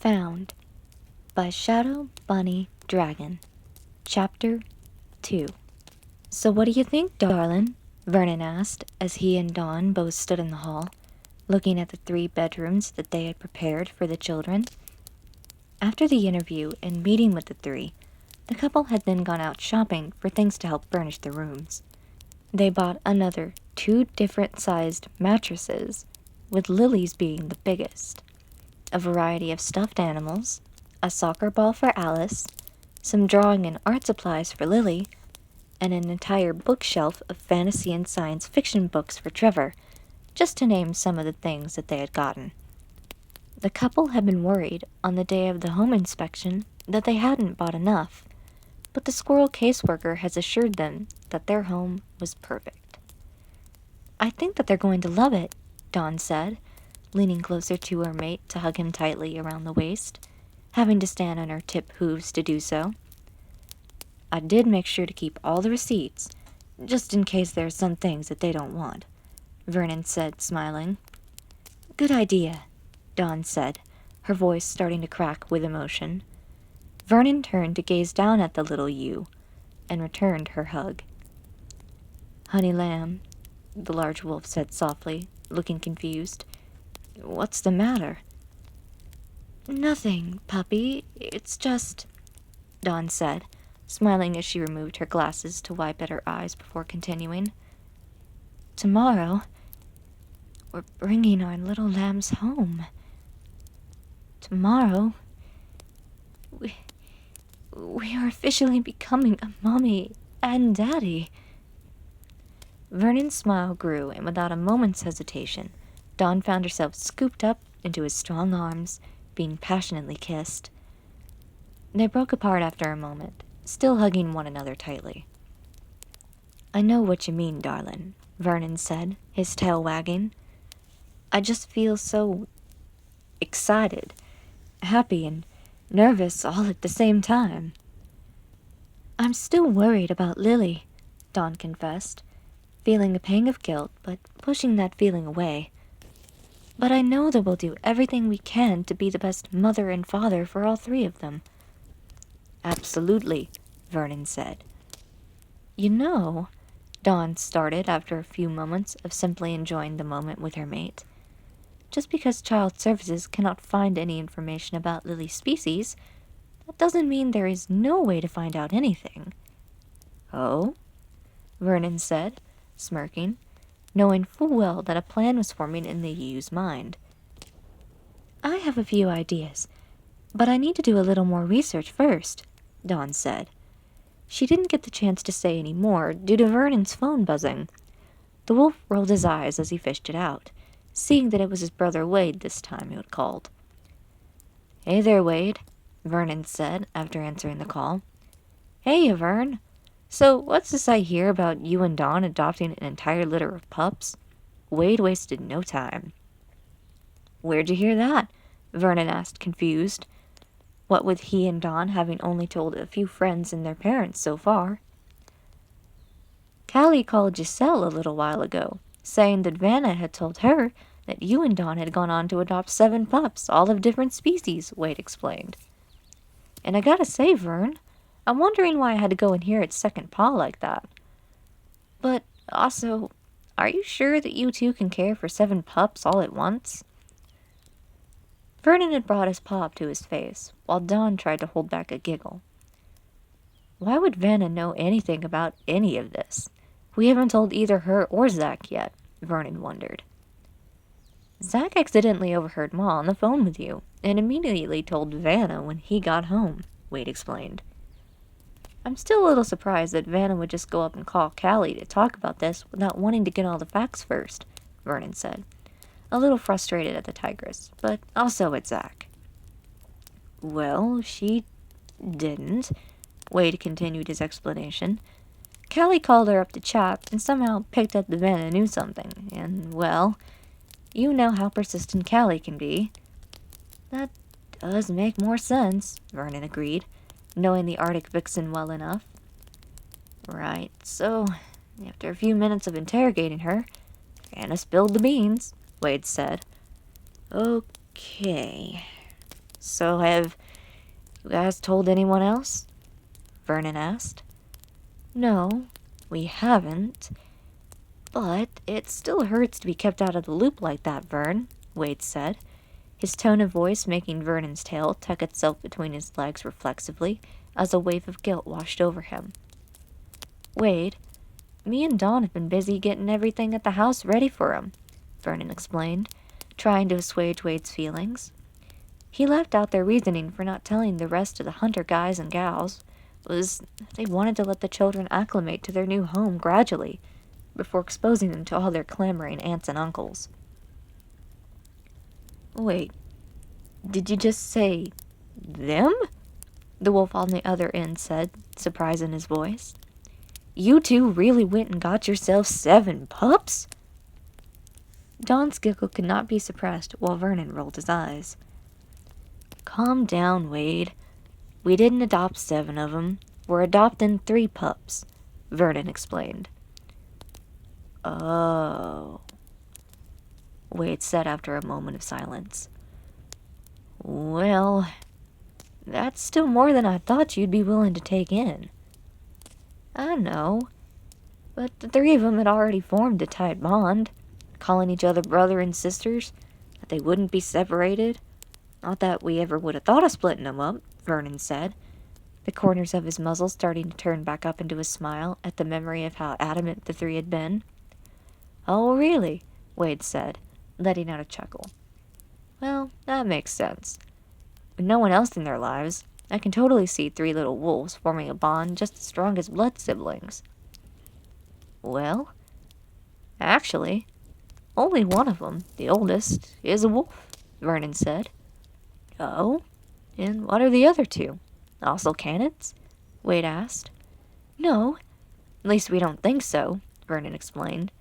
Found by ShadowBunnyDragon. Chapter 2. "So what do you think, darlin'?" Vernon asked as he and Dawn both stood in the hall, looking at the 3 bedrooms that they had prepared for the children. After the interview and meeting with the 3, the couple had then gone out shopping for things to help furnish the rooms. They bought another 2 different-sized mattresses, with Lily's being the biggest, a variety of stuffed animals, a soccer ball for Alice, some drawing and art supplies for Lily, and an entire bookshelf of fantasy and science fiction books for Trevor, just to name some of the things that they had gotten. The couple had been worried on the day of the home inspection that they hadn't bought enough, but the squirrel caseworker has assured them that their home was perfect. "I think that they're going to love it," Dawn said, leaning closer to her mate to hug him tightly around the waist, having to stand on her tip hooves to do so. "I did make sure to keep all the receipts, just in case there are some things that they don't want," Vernon said, smiling. "Good idea," Dawn said, her voice starting to crack with emotion. Vernon turned to gaze down at the little ewe, and returned her hug. "Honey lamb," the large wolf said softly, looking confused. "What's the matter?" "Nothing, puppy. It's just," Dawn said, smiling as she removed her glasses to wipe at her eyes before continuing. "Tomorrow, we're bringing our little lambs home. Tomorrow, we are officially becoming a mommy and daddy." Vernon's smile grew, and without a moment's hesitation, Dawn found herself scooped up into his strong arms, being passionately kissed. They broke apart after a moment, still hugging one another tightly. "I know what you mean, darlin'," Vernon said, his tail wagging. "I just feel so excited, happy, and nervous all at the same time." "I'm still worried about Lily," Dawn confessed, feeling a pang of guilt, but pushing that feeling away. "But I know that we'll do everything we can to be the best mother and father for all 3 of them." "Absolutely," Vernon said. "You know," Dawn started after a few moments of simply enjoying the moment with her mate, "just because Child Services cannot find any information about Lily's species, that doesn't mean there is no way to find out anything." "Oh?" Vernon said, smirking, knowing full well that a plan was forming in the ewe's mind. "I have a few ideas, but I need to do a little more research first," Dawn said. She didn't get the chance to say any more due to Vernon's phone buzzing. The wolf rolled his eyes as he fished it out, seeing that it was his brother Wade this time who had called. "Hey there, Wade," Vernon said after answering the call. "Hey, Vern. So, what's this I hear about you and Dawn adopting an entire litter of pups?" Wade wasted no time. "Where'd you hear that?" Vernon asked, confused. What with he and Dawn having only told a few friends and their parents so far. "Callie called Giselle a little while ago, saying that Vanna had told her that you and Dawn had gone on to adopt 7 pups, all of different species," Wade explained. "And I gotta say, Vern, I'm wondering why I had to go and hear it second paw like that. But, also, are you sure that you 2 can care for 7 pups all at once?" Vernon had brought his paw up to his face, while Dawn tried to hold back a giggle. "Why would Vanna know anything about any of this? We haven't told either her or Zach yet," Vernon wondered. "Zach accidentally overheard Ma on the phone with you, and immediately told Vanna when he got home," Wade explained. "I'm still a little surprised that Vanna would just go up and call Callie to talk about this without wanting to get all the facts first," Vernon said, a little frustrated at the tigress, but also at Zach. "Well, she didn't," Wade continued his explanation. "Callie called her up to chat and somehow picked up that Vanna knew something, and, well, you know how persistent Callie can be." "That does make more sense," Vernon agreed, knowing the Arctic vixen well enough. "Right, so, after a few minutes of interrogating her, Vanna spilled the beans," Wade said. "Okay. So have you guys told anyone else? Vernon asked. No, we haven't. But it still hurts to be kept out of the loop like that, Vern, Wade said, his tone of voice making Vernon's tail tuck itself between his legs reflexively as a wave of guilt washed over him. Wade, me and Dawn have been busy getting everything at the house ready for him, Vernon explained, trying to assuage Wade's feelings. He left out their reasoning for not telling the rest of the hunter guys and gals was they wanted to let the children acclimate to their new home gradually, before exposing them to all their clamoring aunts and uncles. Wait, did you just say them? The wolf on the other end said, surprise in his voice. You two really went and got yourselves 7 pups? Dawn's giggle could not be suppressed while Vernon rolled his eyes. Calm down, Wade. We didn't adopt 7 of them. We're adopting 3 pups, Vernon explained. Oh, Wade said after a moment of silence. Well, that's still more than I thought you'd be willing to take in. I know, but the 3 of them had already formed a tight bond, calling each other brother and sisters, that they wouldn't be separated. Not that we ever would have thought of splitting them up, Vernon said, the corners of his muzzle starting to turn back up into a smile at the memory of how adamant the 3 had been. Oh, really? Wade said, letting out a chuckle. Well, that makes sense. With no one else in their lives, I can totally see 3 little wolves forming a bond just as strong as blood siblings. Well, actually, only one of them, the oldest, is a wolf, Vernon said. Oh? And what are the other 2? Also canids? Wade asked. No, at least we don't think so, Vernon explained.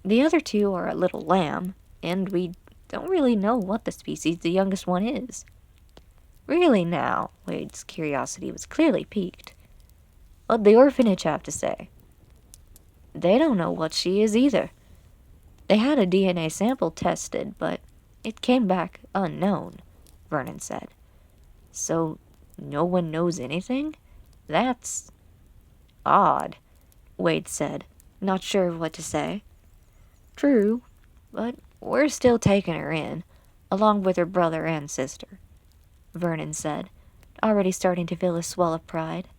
The other 2 are a little lamb, and we don't really know what the species the youngest one is. Really now, Wade's curiosity was clearly piqued. What'd the orphanage have to say? They don't know what she is either. They had a DNA sample tested, but it came back unknown, Vernon said. So no one knows anything? That's odd, Wade said, not sure what to say. True, but we're still taking her in, along with her brother and sister, Vernon said, already starting to feel a swell of pride.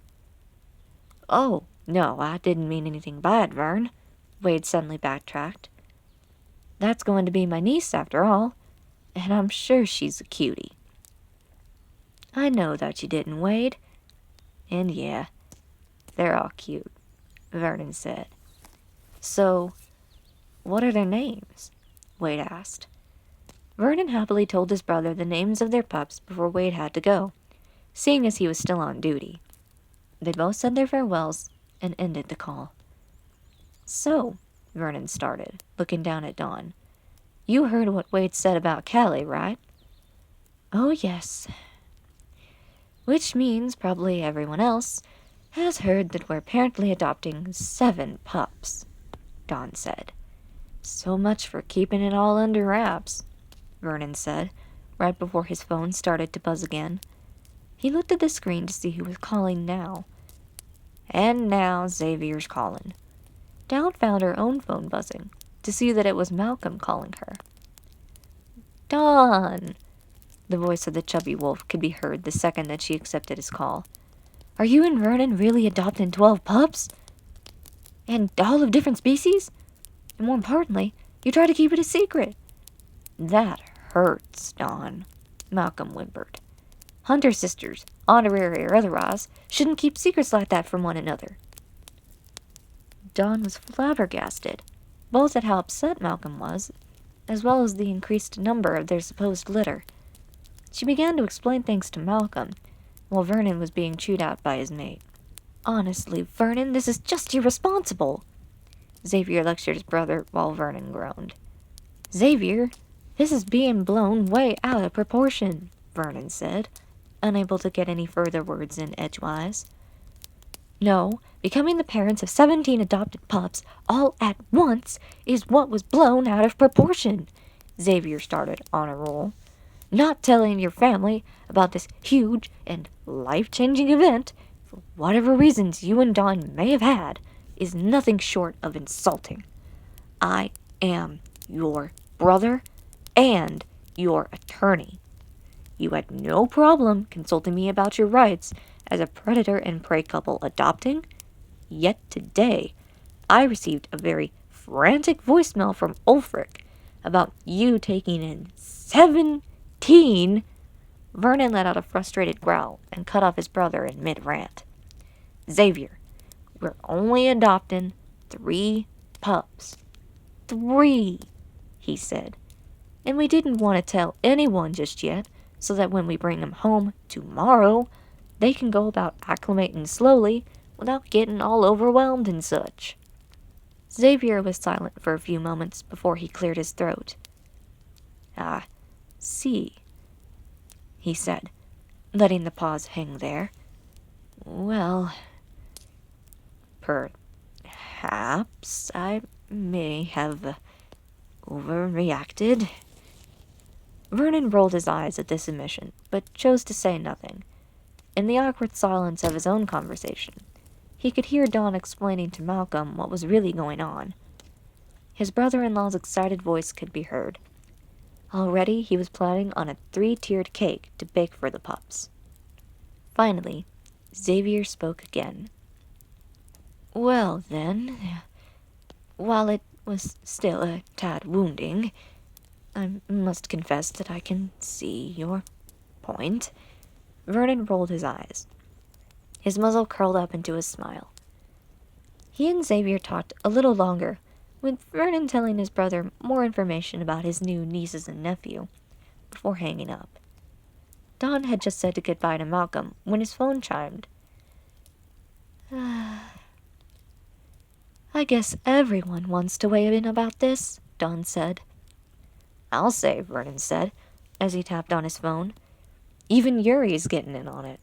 Oh, no, I didn't mean anything bad, Vern, Wade suddenly backtracked. That's going to be my niece, after all, and I'm sure she's a cutie. I know that you didn't, Wade. And yeah, they're all cute, Vernon said. So, what are their names? Wade asked. Vernon happily told his brother the names of their pups before Wade had to go, seeing as he was still on duty. They both said their farewells and ended the call. So, Vernon started, looking down at Dawn. You heard what Wade said about Callie, right? Oh, yes. Which means probably everyone else has heard that we're apparently adopting 7 pups, Dawn said. So much for keeping it all under wraps, Vernon said, right before his phone started to buzz again. He looked at the screen to see who was calling now. And now Xavier's calling. Dawn found her own phone buzzing, to see that it was Malcolm calling her. Dawn! The voice of the chubby wolf could be heard the second that she accepted his call. Are you and Vernon really adopting 12 pups? And all of different species? And more importantly, you try to keep it a secret. That hurts, Dawn, Malcolm whimpered. Hunter sisters, honorary or otherwise, shouldn't keep secrets like that from one another. Dawn was flabbergasted, both at how upset Malcolm was, as well as the increased number of their supposed litter. She began to explain things to Malcolm, while Vernon was being chewed out by his mate. Honestly, Vernon, this is just irresponsible, Xavier lectured his brother while Vernon groaned. Xavier, this is being blown way out of proportion, Vernon said, unable to get any further words in edgewise. No, becoming the parents of 17 adopted pups all at once is what was blown out of proportion, Xavier started on a roll. Not telling your family about this huge and life-changing event, for whatever reasons you and Dawn may have had, is nothing short of insulting. I am your brother and your attorney. You had no problem consulting me about your rights as a predator and prey couple adopting, yet today I received a very frantic voicemail from Ulfric about you taking in 17. Vernon let out a frustrated growl and cut off his brother in mid-rant. Xavier, we're only adopting 3 pups. 3, he said. And we didn't want to tell anyone just yet, so that when we bring them home tomorrow, they can go about acclimating slowly without getting all overwhelmed and such. Xavier was silent for a few moments before he cleared his throat. "Ah, see," he said, letting the pause hang there. "Well, perhaps I may have overreacted." Vernon rolled his eyes at this admission, but chose to say nothing. In the awkward silence of his own conversation, he could hear Dawn explaining to Malcolm what was really going on. His brother-in-law's excited voice could be heard. Already he was planning on a 3-tiered cake to bake for the pups. Finally, Xavier spoke again. "Well, then, while it was still a tad wounding, I must confess that I can see your point." Vernon rolled his eyes. His muzzle curled up into a smile. He and Xavier talked a little longer, with Vernon telling his brother more information about his new nieces and nephew, before hanging up. Dawn had just said goodbye to Malcolm when his phone chimed. "I guess everyone wants to weigh in about this," Dawn said. "I'll say," Vernon said, as he tapped on his phone. "Even Yuri's getting in on it."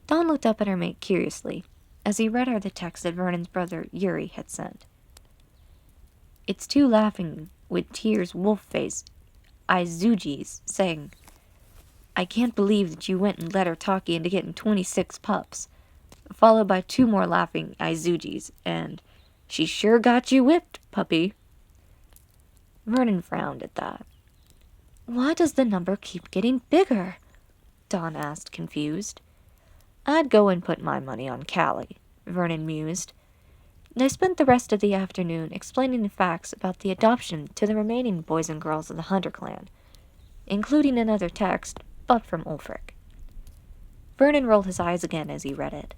Dawn looked up at her mate curiously, as he read her the text that Vernon's brother Yuri had sent. "It's 2 laughing with tears wolf-faced ErisaiXerxes saying, 'I can't believe that you went and let her talk you into getting 26 pups,' followed by 2 more laughing ErisaiXerxes, and 'She sure got you whipped, puppy.'" Vernon frowned at that. "Why does the number keep getting bigger?" Dawn asked, confused. "I'd go and put my money on Callie," Vernon mused. They spent the rest of the afternoon explaining the facts about the adoption to the remaining boys and girls of the Hunter clan, including another text, but from Ulfric. Vernon rolled his eyes again as he read it,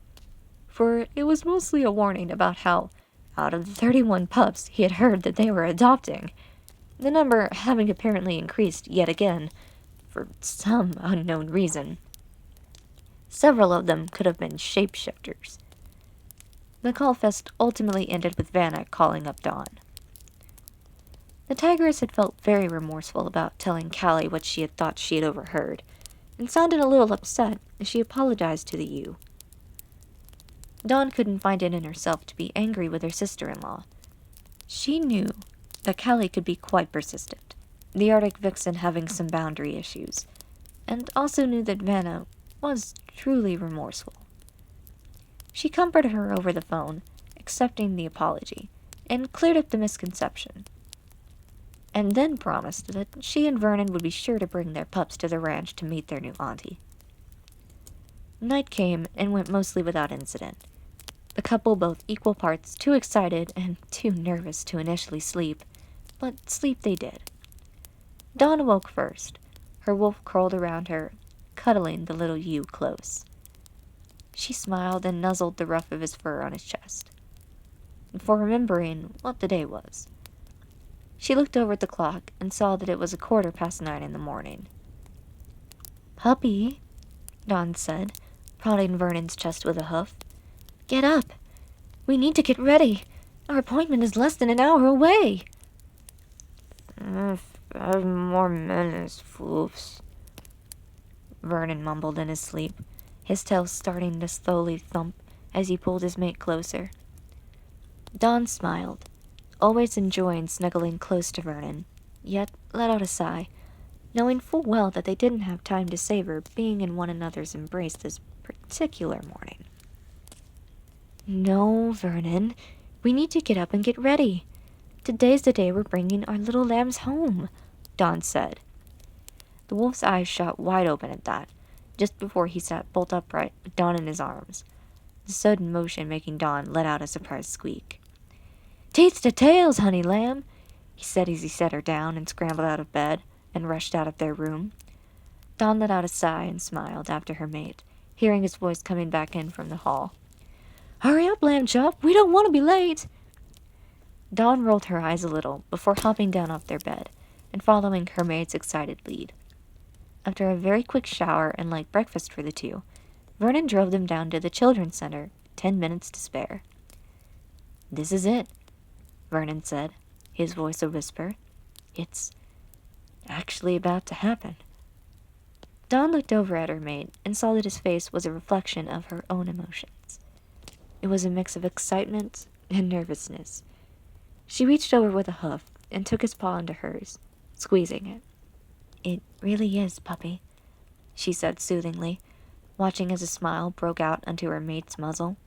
for it was mostly a warning about how, out of the 31 pups he had heard that they were adopting, the number having apparently increased yet again, for some unknown reason. Several of them could have been shapeshifters. The call fest ultimately ended with Vanna calling up Dawn. The tigress had felt very remorseful about telling Callie what she had thought she had overheard, and sounded a little upset as she apologized to the ewe. Dawn couldn't find it in herself to be angry with her sister-in-law. She knew that Callie could be quite persistent, the Arctic vixen having some boundary issues, and also knew that Vanna was truly remorseful. She comforted her over the phone, accepting the apology, and cleared up the misconception, and then promised that she and Vernon would be sure to bring their pups to the ranch to meet their new auntie. Night came and went mostly without incident. The couple both equal parts too excited and too nervous to initially sleep, but sleep they did. Dawn awoke first, her wolf curled around her, cuddling the little ewe close. She smiled and nuzzled the ruff of his fur on his chest, for remembering what the day was. She looked over at the clock and saw that it was 9:15 in the morning. "Puppy," Dawn said, prodding Vernon's chest with a hoof. "Get up. We need to get ready. Our appointment is less than an hour away." 5 more minutes, foofs," Vernon mumbled in his sleep, his tail starting to slowly thump as he pulled his mate closer. Dawn smiled, always enjoying snuggling close to Vernon, yet let out a sigh, knowing full well that they didn't have time to savor being in one another's embrace this particular morning. No, Vernon. We need to get up and get ready. Today's the day we're bringing our little lambs home, Dawn said. The wolf's eyes shot wide open at that, just before he sat bolt upright with Dawn in his arms, the sudden motion making Dawn let out a surprised squeak. "Teats the tails, honey lamb," he said as he set her down and scrambled out of bed and rushed out of their room. Dawn let out a sigh and smiled after her mate, hearing his voice coming back in from the hall. "Hurry up, Lamb Chop, we don't want to be late." Dawn rolled her eyes a little before hopping down off their bed and following her mate's excited lead. After a very quick shower and light breakfast for the two, Vernon drove them down to the children's center, 10 minutes to spare. "This is it," Vernon said, his voice a whisper. "It's actually about to happen." Dawn looked over at her mate and saw that his face was a reflection of her own emotions. It was a mix of excitement and nervousness. She reached over with a hoof and took his paw into hers, squeezing it. "It really is, puppy," she said soothingly, watching as a smile broke out onto her mate's muzzle.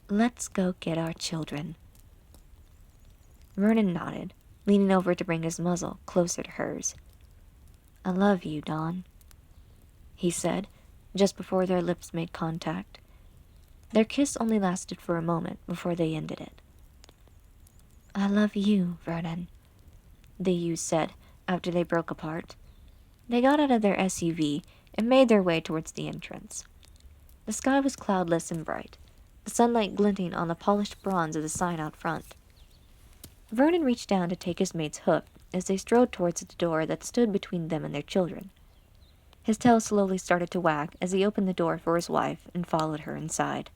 "Let's go get our children." Vernon nodded, leaning over to bring his muzzle closer to hers. "I love you, Dawn," he said, just before their lips made contact. Their kiss only lasted for a moment before they ended it. "I love you, Vernon," the youth said after they broke apart. They got out of their SUV and made their way towards the entrance. The sky was cloudless and bright, the sunlight glinting on the polished bronze of the sign out front. Vernon reached down to take his mate's hoof as they strode towards the door that stood between them and their children. His tail slowly started to wag as he opened the door for his wife and followed her inside.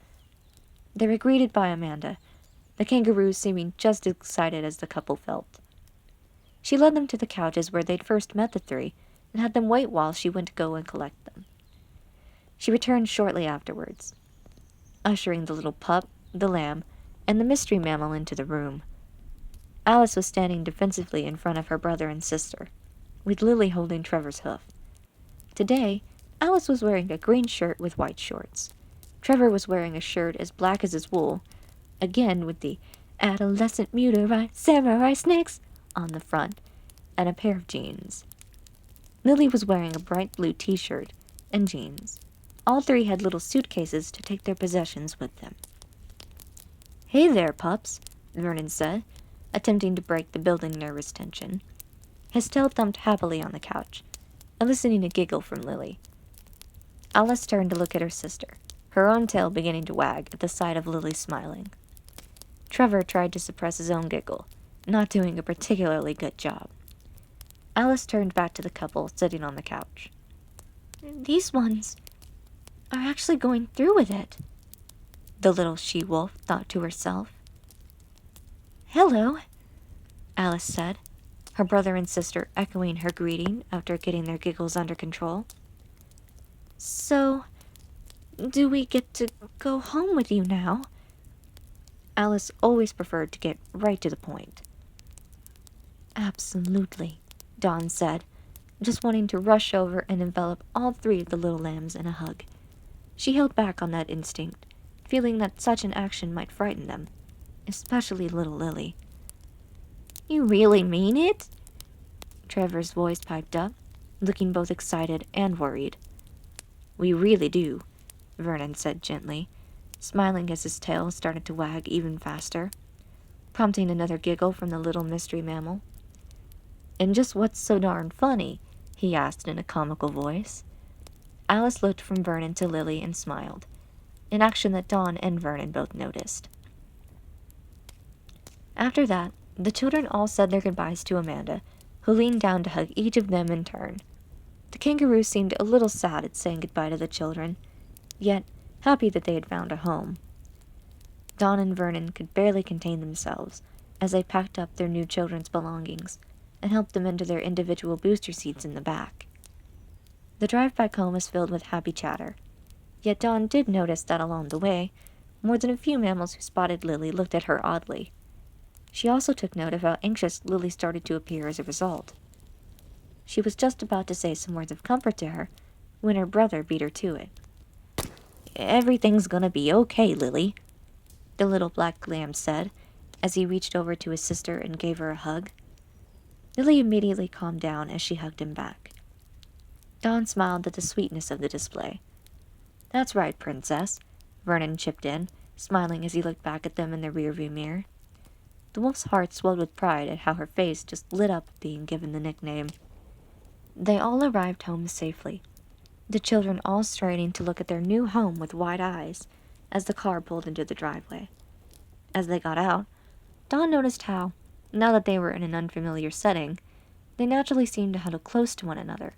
They were greeted by Amanda, the kangaroo seeming just as excited as the couple felt. She led them to the couches where they'd first met the three and had them wait while she went to go and collect them. She returned shortly afterwards, ushering the little pup, the lamb, and the mystery mammal into the room. Alice was standing defensively in front of her brother and sister, with Lily holding Trevor's hoof. Today, Alice was wearing a green shirt with white shorts. Trevor was wearing a shirt as black as his wool, again with the "Adolescent Mutai Samurai Snakes" on the front, and a pair of jeans. Lily was wearing a bright blue t-shirt and jeans. All three had little suitcases to take their possessions with them. "Hey there, pups," Vernon said, attempting to break the building nervous tension. His tail thumped happily on the couch, eliciting a giggle from Lily. Alice turned to look at her sister, her own tail beginning to wag at the sight of Lily smiling. Trevor tried to suppress his own giggle, not doing a particularly good job. Alice turned back to the couple sitting on the couch. "These ones are actually going through with it," the little she-wolf thought to herself. "Hello," Alice said, her brother and sister echoing her greeting after getting their giggles under control. "So, do we get to go home with you now?" Alice always preferred to get right to the point. "Absolutely," Dawn said, just wanting to rush over and envelop all three of the little lambs in a hug. She held back on that instinct, feeling that such an action might frighten them, especially little Lily. "You really mean it?" Trevor's voice piped up, looking both excited and worried. "We really do," Vernon said gently, smiling as his tail started to wag even faster, prompting another giggle from the little mystery mammal. "And just what's so darn funny?" he asked in a comical voice. Alice looked from Vernon to Lily and smiled, an action that Dawn and Vernon both noticed. After that, the children all said their goodbyes to Amanda, who leaned down to hug each of them in turn. The kangaroo seemed a little sad at saying goodbye to the children, yet happy that they had found a home. Dawn and Vernon could barely contain themselves as they packed up their new children's belongings and helped them into their individual booster seats in the back. The drive back home was filled with happy chatter, yet Dawn did notice that along the way, more than a few mammals who spotted Lily looked at her oddly. She also took note of how anxious Lily started to appear as a result. She was just about to say some words of comfort to her when her brother beat her to it. "Everything's gonna be okay, Lily," the little black lamb said as he reached over to his sister and gave her a hug. Lily immediately calmed down as she hugged him back. Dawn smiled at the sweetness of the display. "That's right, Princess," Vernon chipped in, smiling as he looked back at them in the rearview mirror. The wolf's heart swelled with pride at how her face just lit up at being given the nickname. They all arrived home safely, the children all straining to look at their new home with wide eyes as the car pulled into the driveway. As they got out, Dawn noticed how, now that they were in an unfamiliar setting, they naturally seemed to huddle close to one another,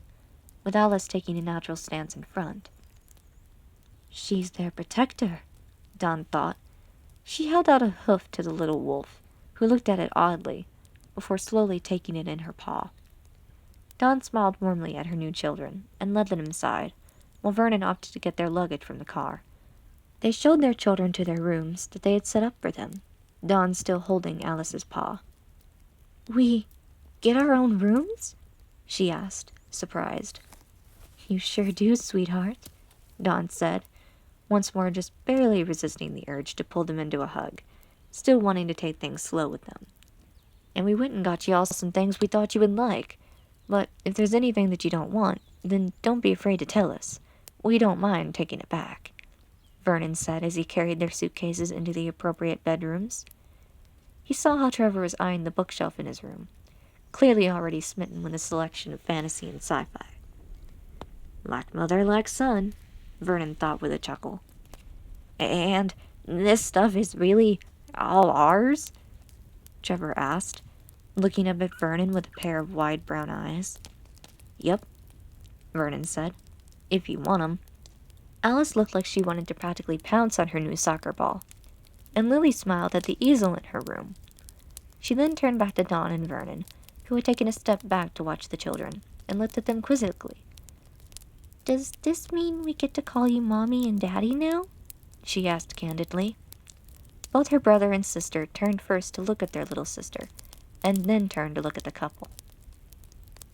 with Alice taking a natural stance in front. She's their protector, Dawn thought. She held out a hoof to the little wolf, who looked at it oddly, before slowly taking it in her paw. Dawn smiled warmly at her new children and led them inside, while Vernon opted to get their luggage from the car. They showed their children to their rooms that they had set up for them, Dawn still holding Alice's paw. "We get our own rooms?" she asked, surprised. "You sure do, sweetheart," Dawn said, once more just barely resisting the urge to pull them into a hug, still wanting to take things slow with them. "And we went and got you all some things we thought you would like. But if there's anything that you don't want, then don't be afraid to tell us. We don't mind taking it back," Vernon said as he carried their suitcases into the appropriate bedrooms. He saw how Trevor was eyeing the bookshelf in his room, clearly already smitten with a selection of fantasy and sci-fi. "Like mother, like son," Vernon thought with a chuckle. "And this stuff is really all ours?" Trevor asked, looking up at Vernon with a pair of wide brown eyes. "Yep," Vernon said, "if you want 'em." Alice looked like she wanted to practically pounce on her new soccer ball, and Lily smiled at the easel in her room. She then turned back to Dawn and Vernon, who had taken a step back to watch the children, and looked at them quizzically. "Does this mean we get to call you Mommy and Daddy now?" she asked candidly. Both her brother and sister turned first to look at their little sister, and then turned to look at the couple.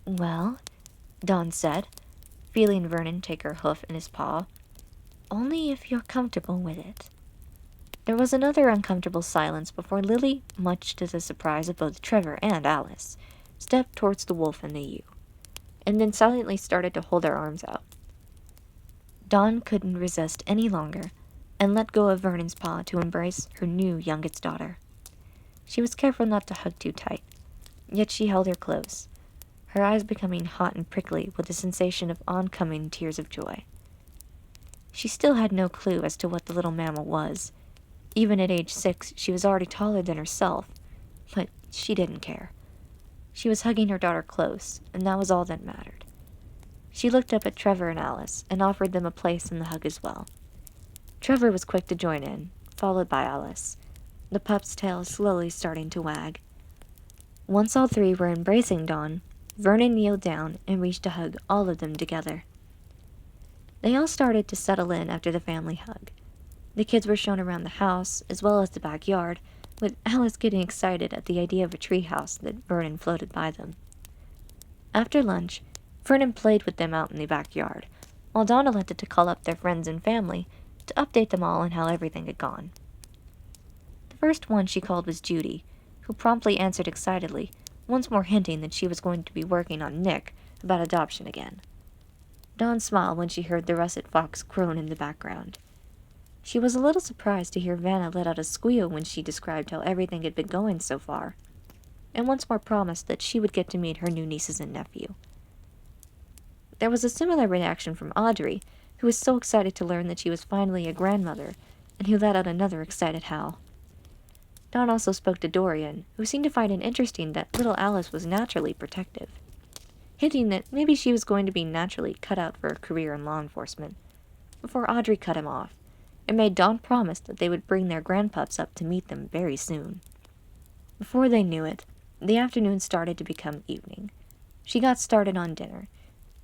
"Well," Dawn said, feeling Vernon take her hoof in his paw, "only if you're comfortable with it." There was another uncomfortable silence before Lily, much to the surprise of both Trevor and Alice, stepped towards the wolf and the ewe, and then silently started to hold their arms out. Dawn couldn't resist any longer, and let go of Vernon's paw to embrace her new youngest daughter. She was careful not to hug too tight, yet she held her close, her eyes becoming hot and prickly with a sensation of oncoming tears of joy. She still had no clue as to what the little mammal was. Even at age 6, she was already taller than herself, but she didn't care. She was hugging her daughter close, and that was all that mattered. She looked up at Trevor and Alice, and offered them a place in the hug as well. Trevor was quick to join in, followed by Alice, the pup's tail slowly starting to wag. Once all three were embracing Dawn, Vernon kneeled down and reached to hug all of them together. They all started to settle in after the family hug. The kids were shown around the house, as well as the backyard, with Alice getting excited at the idea of a treehouse that Vernon floated by them. After lunch, Vernon played with them out in the backyard, while Dawn elected to call up their friends and family to update them all on how everything had gone. The first one she called was Judy, who promptly answered excitedly, once more hinting that she was going to be working on Nick about adoption again. Dawn smiled when she heard the russet fox crone in the background. She was a little surprised to hear Vanna let out a squeal when she described how everything had been going so far, and once more promised that she would get to meet her new nieces and nephew. There was a similar reaction from Audrey, who was so excited to learn that she was finally a grandmother, and who let out another excited howl. Dawn also spoke to Dorian, who seemed to find it interesting that little Alice was naturally protective, hinting that maybe she was going to be naturally cut out for a career in law enforcement, before Audrey cut him off, and made Dawn promise that they would bring their grandpups up to meet them very soon. Before they knew it, the afternoon started to become evening. She got started on dinner,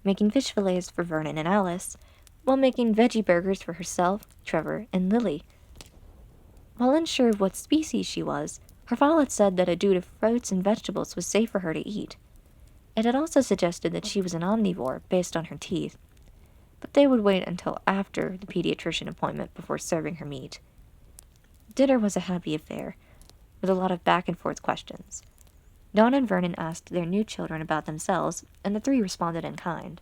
making fish fillets for Vernon and Alice, while making veggie burgers for herself, Trevor, and Lily. While unsure of what species she was, her father said that a diet of fruits and vegetables was safe for her to eat, It had also suggested that she was an omnivore based on her teeth, but they would wait until after the pediatrician appointment before serving her meat. Dinner was a happy affair, with a lot of back-and-forth questions. Dawn and Vernon asked their new children about themselves, and the three responded in kind.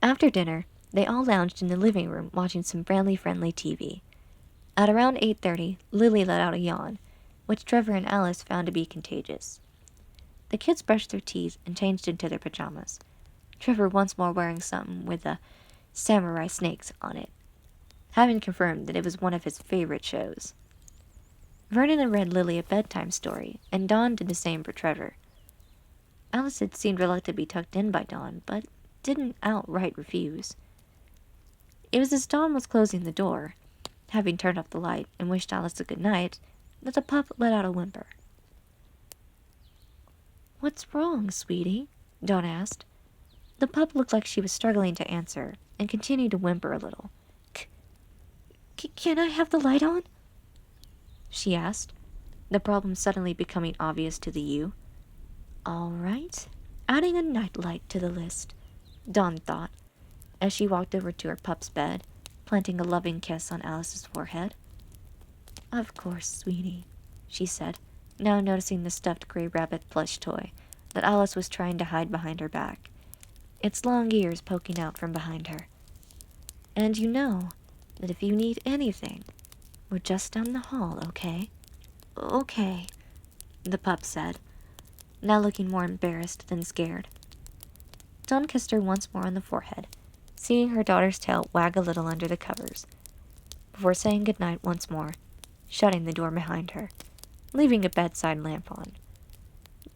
After dinner, they all lounged in the living room watching some family-friendly TV. At around 8:30, Lily let out a yawn, which Trevor and Alice found to be contagious. The kids brushed their teeth and changed into their pajamas, Trevor once more wearing something with the samurai snakes on it, having confirmed that it was one of his favorite shows. Vernon had read Lily a bedtime story, and Dawn did the same for Trevor. Alice had seemed reluctant to be tucked in by Dawn, but didn't outright refuse. It was as Dawn was closing the door, having turned off the light and wished Alice a good night, that the pup let out a whimper. "What's wrong, sweetie?" Dawn asked. The pup looked like she was struggling to answer, and continued to whimper a little. Can I have the light on?" she asked, the problem suddenly becoming obvious to the ewe. "All right, adding a nightlight to the list," Dawn thought, as she walked over to her pup's bed, planting a loving kiss on Alice's forehead. "Of course, sweetie," she said, now noticing the stuffed gray rabbit plush toy that Alice was trying to hide behind her back, its long ears poking out from behind her. "And you know that if you need anything, we're just down the hall, okay?" "Okay," the pup said, now looking more embarrassed than scared. Dawn kissed her once more on the forehead, seeing her daughter's tail wag a little under the covers, before saying goodnight once more, shutting the door behind her, leaving a bedside lamp on.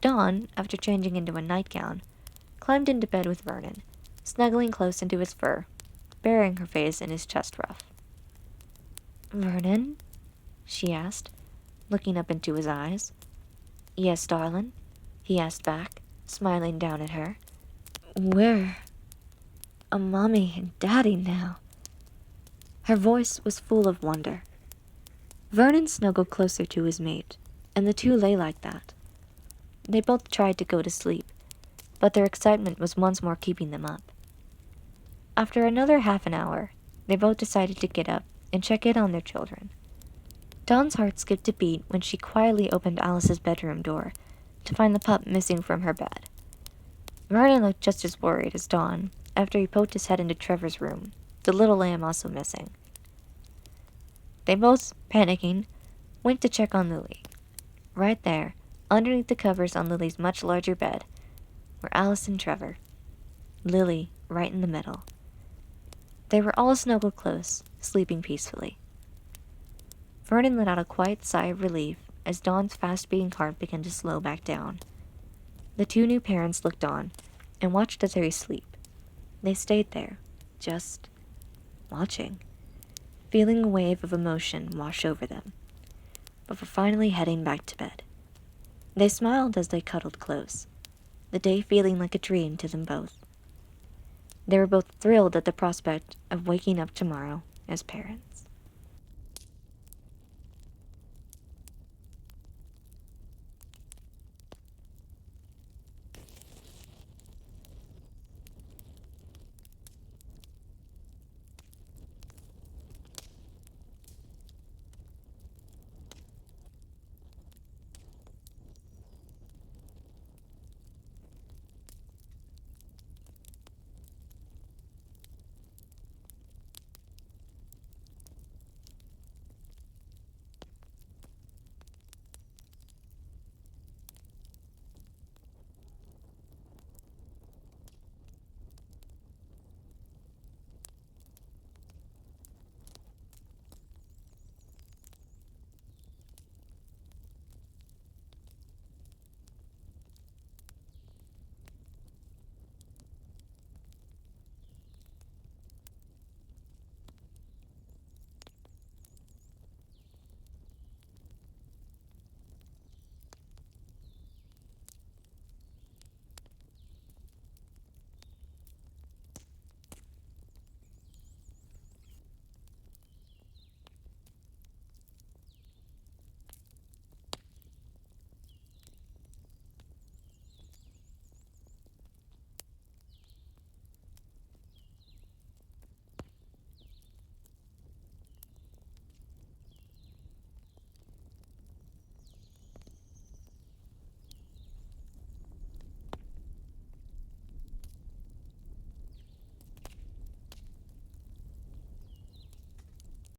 Dawn, after changing into a nightgown, climbed into bed with Vernon, snuggling close into his fur, burying her face in his chest ruff. "Vernon?" she asked, looking up into his eyes. "Yes, darlin'?" he asked back, smiling down at her. "We're a mommy and daddy now." Her voice was full of wonder. Vernon snuggled closer to his mate, and the two lay like that. They both tried to go to sleep, but their excitement was once more keeping them up. After another half an hour, they both decided to get up and check in on their children. Dawn's heart skipped a beat when she quietly opened Alice's bedroom door to find the pup missing from her bed. Vernon looked just as worried as Dawn after he poked his head into Trevor's room, the little lamb also missing. They both, panicking, went to check on Lily. Right there, underneath the covers on Lily's much larger bed, were Alice and Trevor. Lily right in the middle. They were all snuggled close, sleeping peacefully. Vernon let out a quiet sigh of relief as Dawn's fast-beating heart began to slow back down. The two new parents looked on and watched as they sleep. They stayed there, just watching, feeling a wave of emotion wash over them, before finally heading back to bed. They smiled as they cuddled close, the day feeling like a dream to them both. They were both thrilled at the prospect of waking up tomorrow as parents.